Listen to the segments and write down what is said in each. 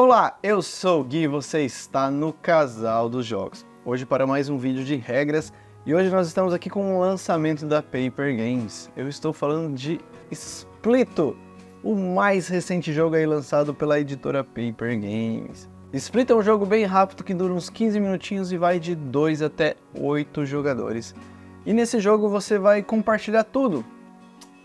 Olá, eu sou o Gui e você está no Casal dos Jogos. Hoje para mais um vídeo de regras e hoje nós estamos aqui com o lançamento da Paper Games. Eu estou falando de Splyto, o mais recente jogo aí lançado pela editora Paper Games. Splyto é um jogo bem rápido que dura uns 15 minutinhos e vai de 2 até 8 jogadores. E nesse jogo você vai compartilhar tudo,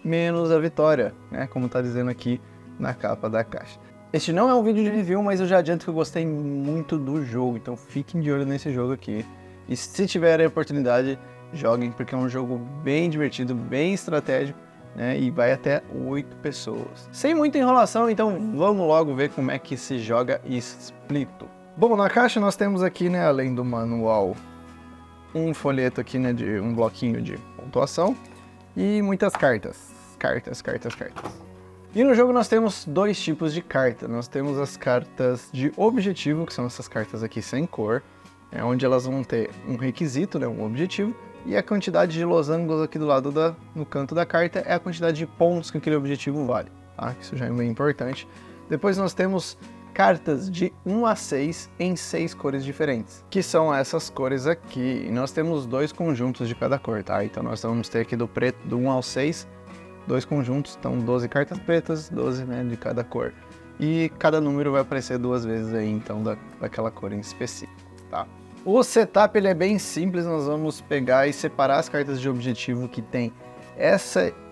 menos a vitória, né? Como está dizendo aqui na capa da caixa. Este não é um vídeo de review, mas eu já adianto que eu gostei muito do jogo, então fiquem de olho nesse jogo aqui. E se tiverem a oportunidade, joguem, porque é um jogo bem divertido, bem estratégico, né? E vai até 8 pessoas. Sem muita enrolação, então vamos logo ver como é que se joga Splyto. Bom, na caixa nós temos aqui, né, além do manual, um folheto aqui, né, de um bloquinho de pontuação e muitas cartas. Cartas. E no jogo nós temos dois tipos de carta. Nós temos as cartas de objetivo, que são essas cartas aqui sem cor, onde elas vão ter um requisito, né, um objetivo, e a quantidade de losangos aqui do lado no canto da carta é a quantidade de pontos que aquele objetivo vale, tá? Isso já é bem importante. Depois nós temos cartas de 1 a 6 em 6 cores diferentes, que são essas cores aqui. E nós temos dois conjuntos de cada cor, tá? Então nós vamos ter aqui do preto do 1 ao 6, dois conjuntos, então 12 cartas pretas, 12, né, de cada cor. E cada número vai aparecer duas vezes aí, então, daquela cor em específico, tá? O setup ele é bem simples, nós vamos pegar e separar as cartas de objetivo que tem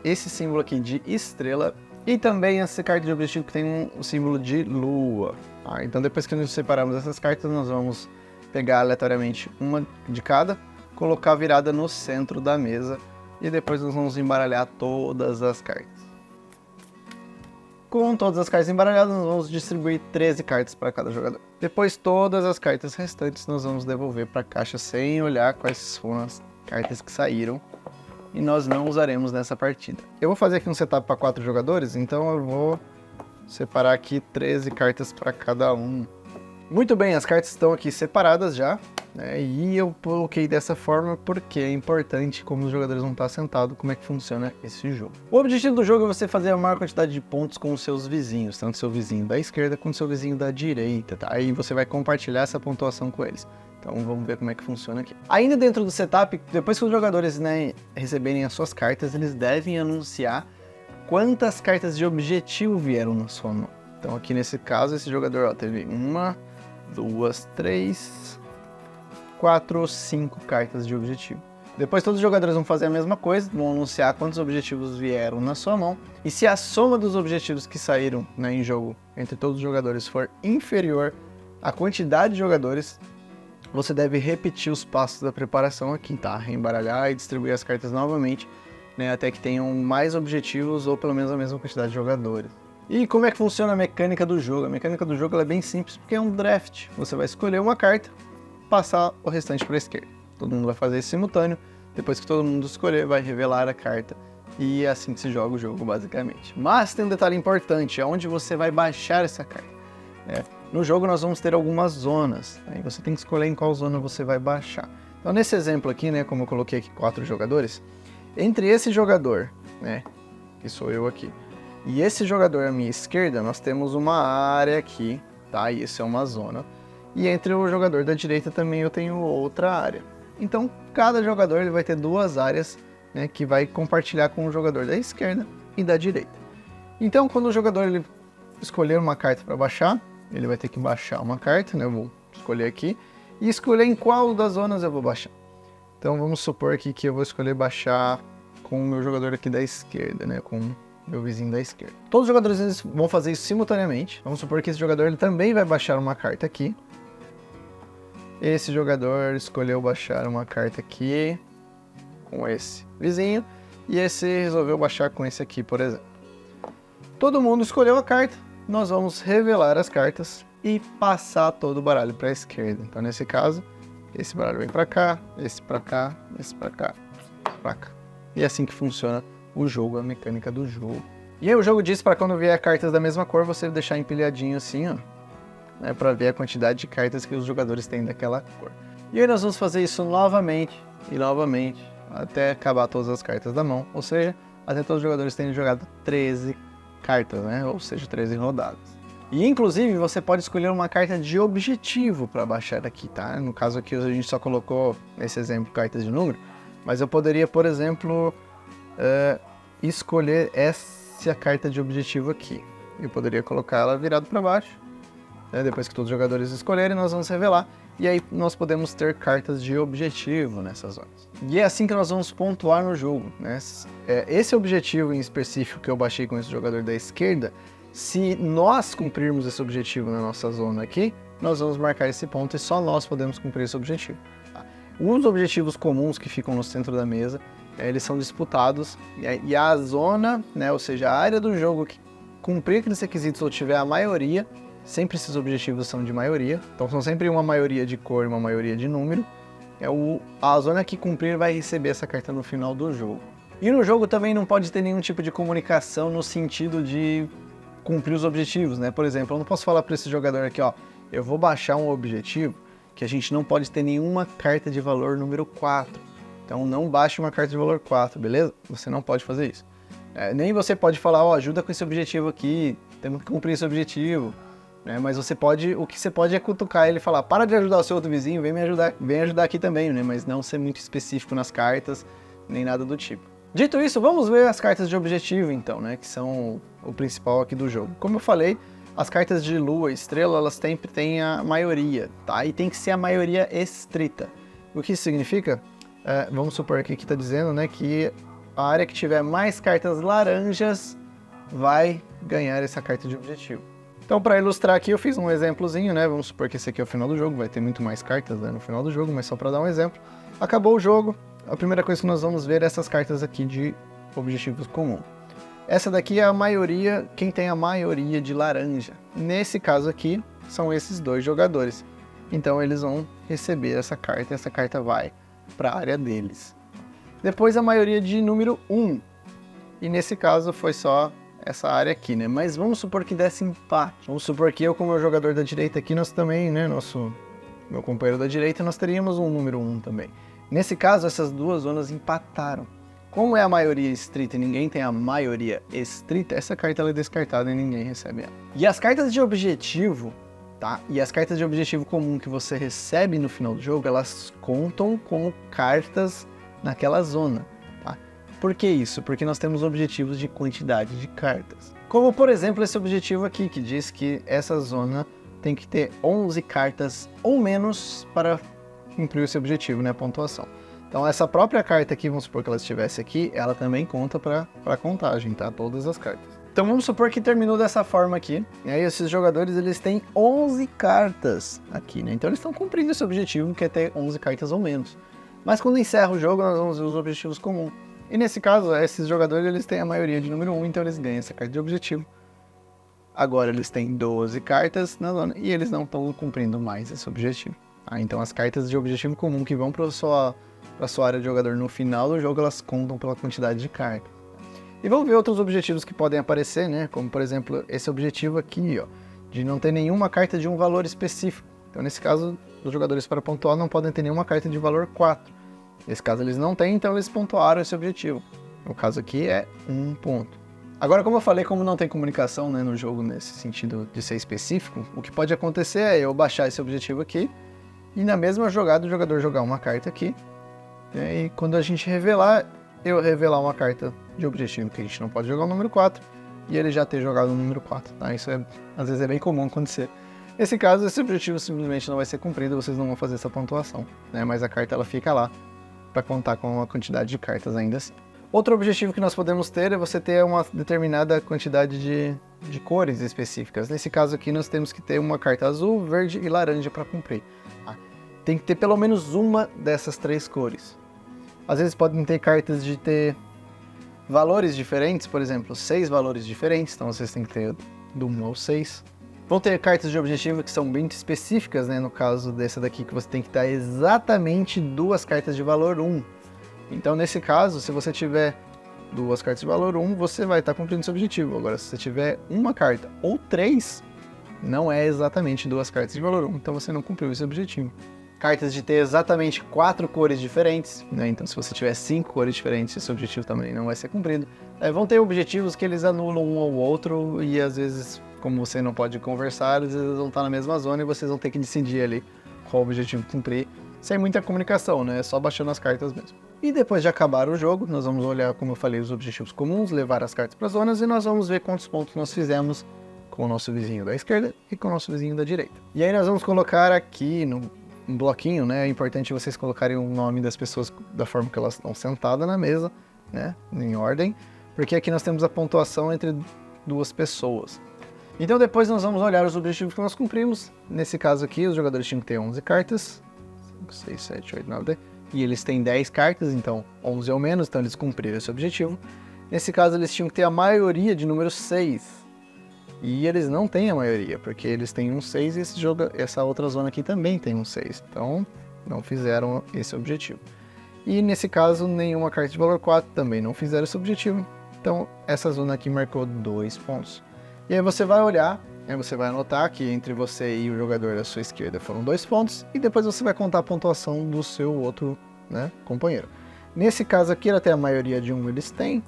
esse símbolo aqui de estrela e também essa carta de objetivo que tem um símbolo de lua. Tá? Então depois que nós separamos essas cartas, nós vamos pegar aleatoriamente uma de cada, colocar virada no centro da mesa, e depois nós vamos embaralhar todas as cartas. Com todas as cartas embaralhadas, nós vamos distribuir 13 cartas para cada jogador. Depois, todas as cartas restantes nós vamos devolver para a caixa sem olhar quais foram as cartas que saíram. E nós não usaremos nessa partida. Eu vou fazer aqui um setup para 4 jogadores, então eu vou separar aqui 13 cartas para cada um. Muito bem, as cartas estão aqui separadas já. E eu coloquei dessa forma porque é importante, como os jogadores vão estar sentados, como é que funciona esse jogo. O objetivo do jogo é você fazer a maior quantidade de pontos com os seus vizinhos, tanto seu vizinho da esquerda quanto seu vizinho da direita, tá? Aí você vai compartilhar essa pontuação com eles. Então vamos ver como é que funciona aqui. Ainda dentro do setup, depois que os jogadores, né, receberem as suas cartas, eles devem anunciar quantas cartas de objetivo vieram na sua mão. Então aqui nesse caso, esse jogador, ó, teve 1, 2, 3... 4 ou 5 cartas de objetivo. Depois todos os jogadores vão fazer a mesma coisa, vão anunciar quantos objetivos vieram na sua mão, e se a soma dos objetivos que saíram, né, em jogo entre todos os jogadores for inferior à quantidade de jogadores, você deve repetir os passos da preparação aqui, tá? Reembaralhar e distribuir as cartas novamente, né, até que tenham mais objetivos ou pelo menos a mesma quantidade de jogadores. E como é que funciona a mecânica do jogo? A mecânica do jogo ela é bem simples, porque é um draft. Você vai escolher uma carta, passar o restante para a esquerda. Todo mundo vai fazer isso simultâneo, depois que todo mundo escolher, vai revelar a carta, e é assim que se joga o jogo, basicamente. Mas tem um detalhe importante, é onde você vai baixar essa carta. No jogo nós vamos ter algumas zonas, aí você tem que escolher em qual zona você vai baixar. Então nesse exemplo aqui, né, como eu coloquei aqui 4 jogadores, entre esse jogador, né, que sou eu aqui, e esse jogador à minha esquerda, nós temos uma área aqui, tá, e isso é uma zona. E entre o jogador da direita também eu tenho outra área. Então, cada jogador ele vai ter duas áreas, né, que vai compartilhar com o jogador da esquerda e da direita. Então, quando o jogador ele escolher uma carta para baixar, ele vai ter que baixar uma carta, né, eu vou escolher aqui, e escolher em qual das zonas eu vou baixar. Então, vamos supor aqui que eu vou escolher baixar com o meu jogador aqui da esquerda, né, com meu vizinho da esquerda. Todos os jogadores eles vão fazer isso simultaneamente. Vamos supor que esse jogador ele também vai baixar uma carta aqui. Esse jogador escolheu baixar uma carta aqui com esse vizinho e esse resolveu baixar com esse aqui, por exemplo. Todo mundo escolheu a carta, nós vamos revelar as cartas e passar todo o baralho para a esquerda. Então nesse caso, esse baralho vem para cá, esse para cá, esse para cá, para cá. E é assim que funciona o jogo, a mecânica do jogo. E aí o jogo diz para quando vier cartas da mesma cor, você deixar empilhadinho assim, ó, né, para ver a quantidade de cartas que os jogadores têm daquela cor. E aí nós vamos fazer isso novamente e novamente, até acabar todas as cartas da mão, ou seja, até todos os jogadores terem jogado 13 cartas, né, ou seja, 13 rodadas. E inclusive você pode escolher uma carta de objetivo para baixar aqui, tá? No caso aqui a gente só colocou, nesse exemplo, cartas de número, mas eu poderia, por exemplo, escolher essa carta de objetivo aqui. Eu poderia colocar ela virada para baixo, né? Depois que todos os jogadores escolherem, nós vamos revelar. E aí nós podemos ter cartas de objetivo nessas zonas. E é assim que nós vamos pontuar no jogo, né? Esse objetivo em específico que eu baixei com esse jogador da esquerda, se nós cumprirmos esse objetivo na nossa zona aqui, nós vamos marcar esse ponto e só nós podemos cumprir esse objetivo. Tá? Os objetivos comuns que ficam no centro da mesa, eles são disputados e a zona, né, ou seja, a área do jogo que cumprir aqueles requisitos ou tiver a maioria, sempre esses objetivos são de maioria, então são sempre uma maioria de cor e uma maioria de número, a zona que cumprir vai receber essa carta no final do jogo. E no jogo também não pode ter nenhum tipo de comunicação no sentido de cumprir os objetivos, né? Por exemplo, eu não posso falar para esse jogador aqui, ó, eu vou baixar um objetivo que a gente não pode ter nenhuma carta de valor número 4. Então não baixe uma carta de valor 4, beleza? Você não pode fazer isso. Nem você pode falar, ó, ajuda com esse objetivo aqui, temos que cumprir esse objetivo. Mas o que você pode é cutucar ele e falar, para de ajudar o seu outro vizinho, vem ajudar aqui também, né? Mas não ser muito específico nas cartas, nem nada do tipo. Dito isso, vamos ver as cartas de objetivo então, né? Que são o principal aqui do jogo. Como eu falei, as cartas de lua e estrela, elas sempre têm a maioria, tá? E tem que ser a maioria estrita. O que isso significa? Vamos supor aqui que está dizendo, né, que a área que tiver mais cartas laranjas vai ganhar essa carta de objetivo. Então, para ilustrar aqui, eu fiz um exemplozinho, né? Vamos supor que esse aqui é o final do jogo, vai ter muito mais cartas, né, no final do jogo, mas só para dar um exemplo. Acabou o jogo, a primeira coisa que nós vamos ver é essas cartas aqui de objetivos comum. Essa daqui é a maioria, quem tem a maioria de laranja. Nesse caso aqui, são esses dois jogadores. Então, eles vão receber essa carta e essa carta vai para a área deles. Depois, a maioria de número 1. E nesse caso, foi só essa área aqui, né? Mas vamos supor que desse empate. Vamos supor que eu, como jogador da direita aqui, nós também, né? Meu companheiro da direita, nós teríamos um número 1 também. Nesse caso, essas duas zonas empataram. Como é a maioria estrita e ninguém tem a maioria estrita, essa carta ela é descartada e ninguém recebe ela. E as cartas de objetivo, tá? E as cartas de objetivo comum que você recebe no final do jogo, elas contam como cartas naquela zona. Por que isso? Porque nós temos objetivos de quantidade de cartas. Como, por exemplo, esse objetivo aqui, que diz que essa zona tem que ter 11 cartas ou menos para cumprir esse objetivo, né, a pontuação. Então, essa própria carta aqui, vamos supor que ela estivesse aqui, ela também conta para a contagem, tá? Todas as cartas. Então, vamos supor que terminou dessa forma aqui. E aí, esses jogadores, eles têm 11 cartas aqui, né? Então, eles estão cumprindo esse objetivo, que é ter 11 cartas ou menos. Mas quando encerra o jogo, nós vamos ver os objetivos comuns. E nesse caso, esses jogadores eles têm a maioria de número 1, então eles ganham essa carta de objetivo. Agora eles têm 12 cartas na zona e eles não estão cumprindo mais esse objetivo. Então as cartas de objetivo comum que vão para a sua área de jogador no final do jogo, elas contam pela quantidade de cartas. E vamos ver outros objetivos que podem aparecer, né? Como por exemplo, esse objetivo aqui, ó, de não ter nenhuma carta de um valor específico. Então nesse caso, os jogadores para pontuar não podem ter nenhuma carta de valor 4. Nesse caso eles não têm, então eles pontuaram esse objetivo. No caso aqui é 1 ponto. Agora, como eu falei, como não tem comunicação, né, no jogo nesse sentido de ser específico, o que pode acontecer é eu baixar esse objetivo aqui e na mesma jogada o jogador jogar uma carta aqui. E quando a gente revelar, eu revelar uma carta de objetivo, que a gente não pode jogar o número 4 e ele já ter jogado o número 4. Tá? Isso às vezes é bem comum acontecer. Nesse caso, esse objetivo simplesmente não vai ser cumprido, vocês não vão fazer essa pontuação, né? Mas a carta ela fica lá para contar com uma quantidade de cartas ainda assim. Outro objetivo que nós podemos ter é você ter uma determinada quantidade de cores específicas. Nesse caso aqui nós temos que ter uma carta azul, verde e laranja para cumprir. Tem que ter pelo menos uma dessas 3 cores. Às vezes podem ter cartas de ter valores diferentes, por exemplo, 6 valores diferentes, então vocês têm que ter do 1 ao 6. Vão ter cartas de objetivo que são bem específicas, né? No caso dessa daqui, que você tem que dar exatamente 2 cartas de valor 1. Então, nesse caso, se você tiver 2 cartas de valor 1, você vai estar cumprindo seu objetivo. Agora, se você tiver uma carta ou 3, não é exatamente 2 cartas de valor 1, então você não cumpriu esse objetivo. Cartas de ter exatamente 4 cores diferentes, né? Então, se você tiver 5 cores diferentes, esse objetivo também não vai ser cumprido. Vão ter objetivos que eles anulam um ao outro e às vezes como você não pode conversar, eles vão estar na mesma zona e vocês vão ter que decidir ali qual objetivo cumprir, sem muita comunicação, né? É só baixando as cartas mesmo. E depois de acabar o jogo, nós vamos olhar, como eu falei, os objetivos comuns, levar as cartas para as zonas e nós vamos ver quantos pontos nós fizemos com o nosso vizinho da esquerda e com o nosso vizinho da direita. E aí nós vamos colocar aqui no bloquinho, né? É importante vocês colocarem o nome das pessoas da forma que elas estão sentadas na mesa, né? Em ordem, porque aqui nós temos a pontuação entre duas pessoas. Então depois nós vamos olhar os objetivos que nós cumprimos. Nesse caso aqui, os jogadores tinham que ter 11 cartas. 5, 6, 7, 8, 9, 10. E eles têm 10 cartas, então 11 ou menos, então eles cumpriram esse objetivo. Nesse caso, eles tinham que ter a maioria de número 6. E eles não têm a maioria, porque eles têm um 6 e essa outra zona aqui também tem um 6. Então, não fizeram esse objetivo. E nesse caso, nenhuma carta de valor 4 também não fizeram esse objetivo. Então, essa zona aqui marcou 2 pontos. E aí você vai olhar, aí você vai anotar que entre você e o jogador da sua esquerda foram 2 pontos, e depois você vai contar a pontuação do seu outro, né, companheiro. Nesse caso aqui, até a maioria de 1 eles têm,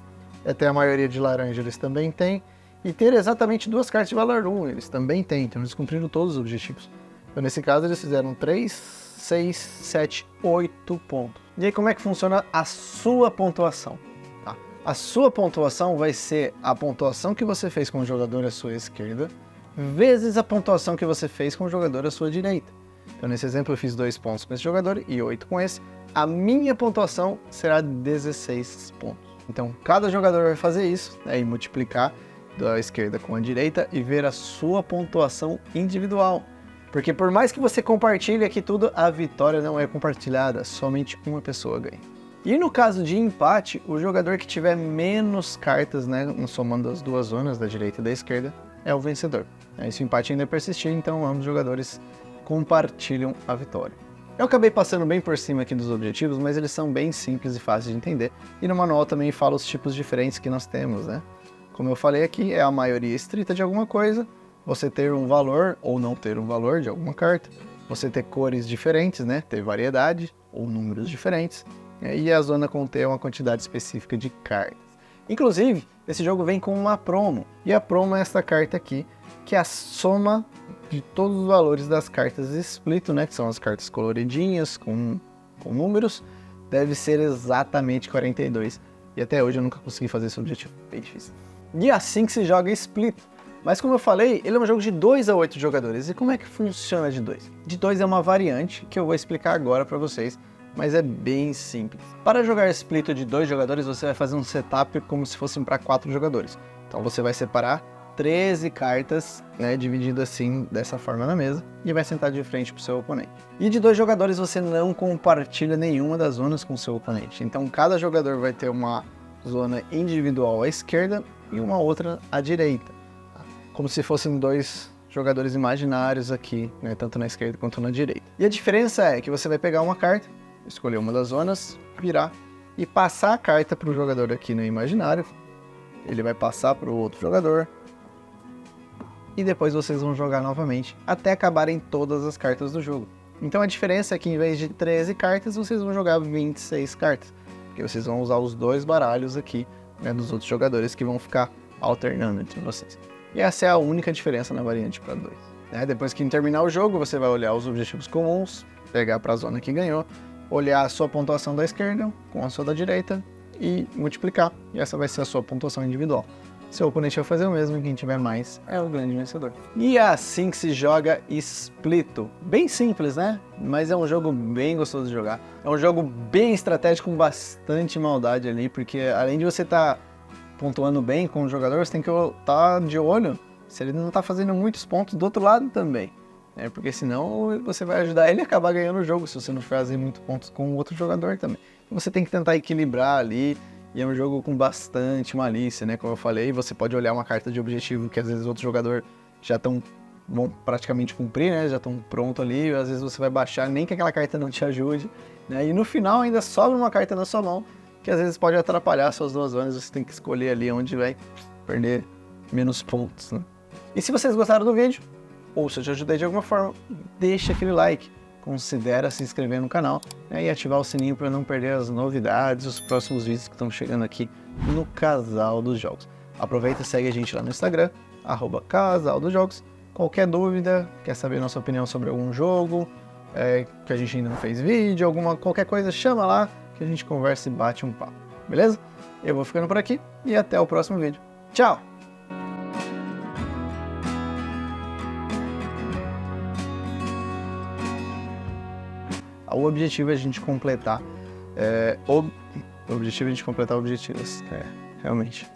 até a maioria de laranja eles também têm, e ter exatamente 2 cartas de valor 1 eles também têm, então eles cumpriram todos os objetivos. Então nesse caso eles fizeram 3, 6, 7, 8 pontos. E aí como é que funciona a sua pontuação? A sua pontuação vai ser a pontuação que você fez com o jogador à sua esquerda, vezes a pontuação que você fez com o jogador à sua direita. Então, nesse exemplo, eu fiz 2 pontos com esse jogador e 8 com esse. A minha pontuação será 16 pontos. Então, cada jogador vai fazer isso, né, e multiplicar da esquerda com a direita e ver a sua pontuação individual. Porque por mais que você compartilhe aqui tudo, a vitória não é compartilhada, somente uma pessoa ganha. E no caso de empate, o jogador que tiver menos cartas, né, somando as duas zonas, da direita e da esquerda, é o vencedor. Se o empate ainda persistir, então ambos os jogadores compartilham a vitória. Eu acabei passando bem por cima aqui dos objetivos, mas eles são bem simples e fáceis de entender. E no manual também fala os tipos diferentes que nós temos, né? Como eu falei aqui, é a maioria estrita de alguma coisa, você ter um valor ou não ter um valor de alguma carta, você ter cores diferentes, né, ter variedade ou números diferentes, e a zona conter uma quantidade específica de cartas. Inclusive, esse jogo vem com uma promo, e a promo é essa carta aqui, que é a soma de todos os valores das cartas Split, né, que são as cartas coloridinhas, com números, deve ser exatamente 42. E até hoje eu nunca consegui fazer esse objetivo, bem difícil. E assim que se joga Split. Mas como eu falei, ele é um jogo de 2 a 8 jogadores. E como é que funciona de 2? De 2 é uma variante que eu vou explicar agora para vocês, mas é bem simples. Para jogar Split de 2 jogadores, você vai fazer um setup como se fossem para 4 jogadores. Então você vai separar 13 cartas, né, dividido assim, dessa forma na mesa, e vai sentar de frente para o seu oponente. E de 2 jogadores você não compartilha nenhuma das zonas com o seu oponente. Então cada jogador vai ter uma zona individual à esquerda e uma outra à direita. Como se fossem 2 jogadores imaginários aqui, né, tanto na esquerda quanto na direita. E a diferença é que você vai pegar uma carta, escolher uma das zonas, virar e passar a carta para o jogador aqui no imaginário. Ele vai passar para o outro jogador. E depois vocês vão jogar novamente, até acabarem todas as cartas do jogo. Então a diferença é que em vez de 13 cartas, vocês vão jogar 26 cartas. Porque vocês vão usar os 2 baralhos aqui, né, dos outros jogadores que vão ficar alternando entre vocês. E essa é a única diferença na variante para 2. Depois que terminar o jogo, você vai olhar os objetivos comuns, pegar para a zona que ganhou, olhar a sua pontuação da esquerda com a sua da direita e multiplicar. E essa vai ser a sua pontuação individual. Seu oponente vai fazer o mesmo e quem tiver mais é o grande vencedor. E é assim que se joga Splito. Bem simples, né? Mas é um jogo bem gostoso de jogar. É um jogo bem estratégico com bastante maldade ali, porque além de você estar pontuando bem com o jogador, você tem que estar de olho se ele não está fazendo muitos pontos do outro lado também. Porque senão você vai ajudar ele a acabar ganhando o jogo, se você não fazer muitos pontos com o outro jogador também. Então você tem que tentar equilibrar ali. E é um jogo com bastante malícia, né? Como eu falei, você pode olhar uma carta de objetivo que às vezes outro jogador já vão praticamente cumprir, né? Já estão pronto ali, e às vezes você vai baixar, nem que aquela carta não te ajude, né? E no final ainda sobra uma carta na sua mão, que às vezes pode atrapalhar suas duas zonas, você tem que escolher ali onde vai perder menos pontos, né? E se vocês gostaram do vídeo, ou se eu te ajudei de alguma forma, deixa aquele like. Considera se inscrever no canal, né, e ativar o sininho para não perder as novidades, os próximos vídeos que estão chegando aqui no Casal dos Jogos. Aproveita e segue a gente lá no Instagram, @casaldosjogos. Qualquer dúvida, quer saber nossa opinião sobre algum jogo, que a gente ainda não fez vídeo, qualquer coisa, chama lá que a gente conversa e bate um papo, beleza? Eu vou ficando por aqui e até o próximo vídeo. Tchau! O objetivo é a gente completar... o objetivo é a gente completar objetivos, realmente.